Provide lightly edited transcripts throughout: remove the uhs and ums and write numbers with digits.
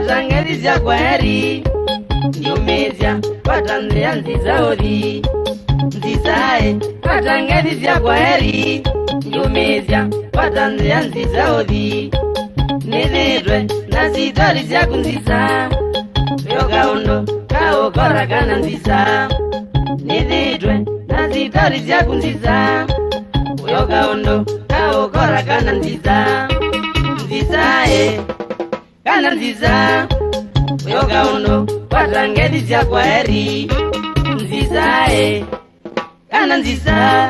watangerizia kwa heri Yumezia watanzia nziza odi Nzizae watangerizia kwa heri Yumezia watanzia nziza odi Nilidwe na zitorizia kunziza Yoga undo kao korakana nziza Nilidwe na zitorizia kunziza Yoga undo kao korakana nziza Nzizae kana nziza Yoga undo watangerizia kwa heri Nzizae kana nziza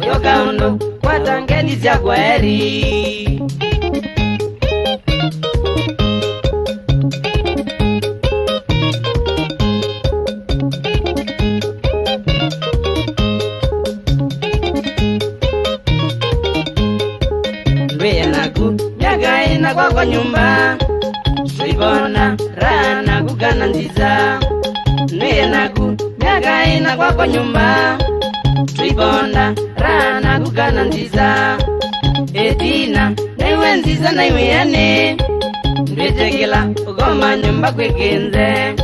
Yoga undo watangerizia kwa heri Nyagaina kwa nyumba Suibona rana kugana nziza Nweye nagu Nyagaina kwa nyumba Suibona rana kugana nziza Edina Naiwe nziza naiwe yane Ndwetegela Ugoma nyumba kwekenze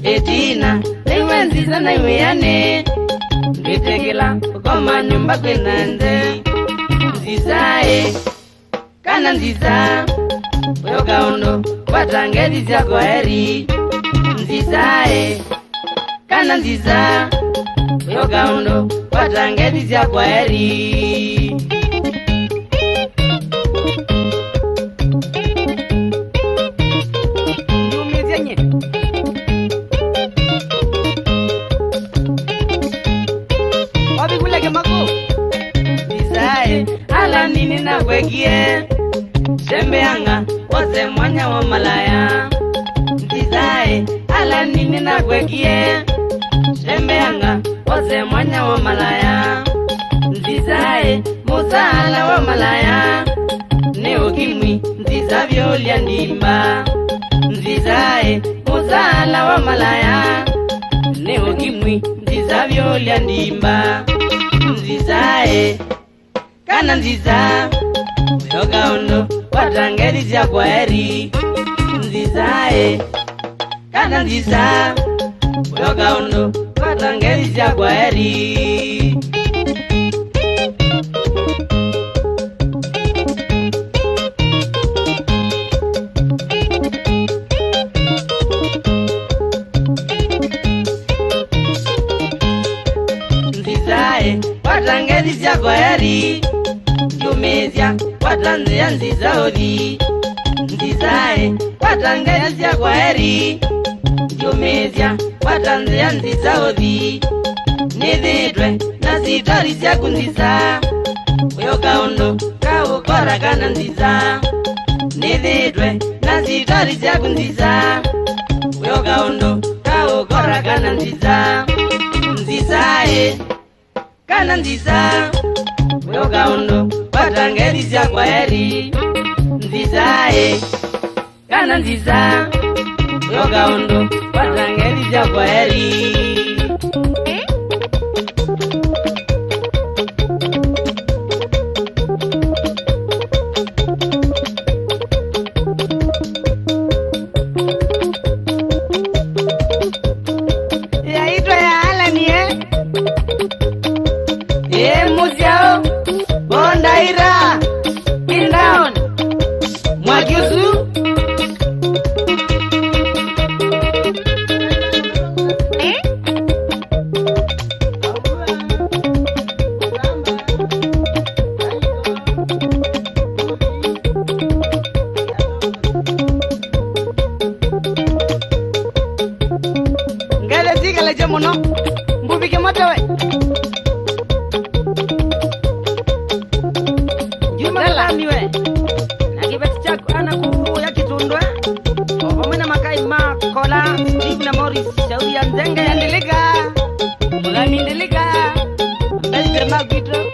Edina Naiwe nziza naiwe yane Ndwetegela Ugoma nyumba kwenanze Nzizae kana nziza Yoga undo watangerizia kwa heri Nzizae kana nziza Yoga undo watangerizia kwa heri Yumezenye Wabikuleke mako Nzizae ala nini na kwekie Sembeanga wose mwanya wa malaya Nzizae ala nini na kwekie Sembeanga wose mwanya wa malaya Nzizae musala wa malaya Ne ukimwi nzizavyo ulia ndimba Nzizae musala wa malaya Ne ukimwi nzizavyo ulia ndimba Nzizae kana nziza Yoga undo watangerizia kwa heri Nzizae kana nziza Yoga undo watangerizia kwa heri Nzizae watangerizia kwa heri Yumezia watanzia nziza odi Nzizae watangerizia kwa heri Yumezia watanzia nziza odi Nilidwe na zitorizia kunziza Yoga undo kao korakana nziza Nilidwe na zitorizia kunziza Yoga undo kao korakana nziza Nzizae kana nziza Yoga undo watangerizia kwa heri Nzizae kana nziza Yoga undo watangerizia kwa heri Yaitwa ya alani muziao Bondaira Pindown Mwakiusu Ngale zika leje muno Mbubike motewe Lamiwe Nakibeti chako ana kufu ya kitundwe Omena makai makola Steve na Morris Shauri ya nzenga ya ndilika Mugami ndilika Mbezi magwito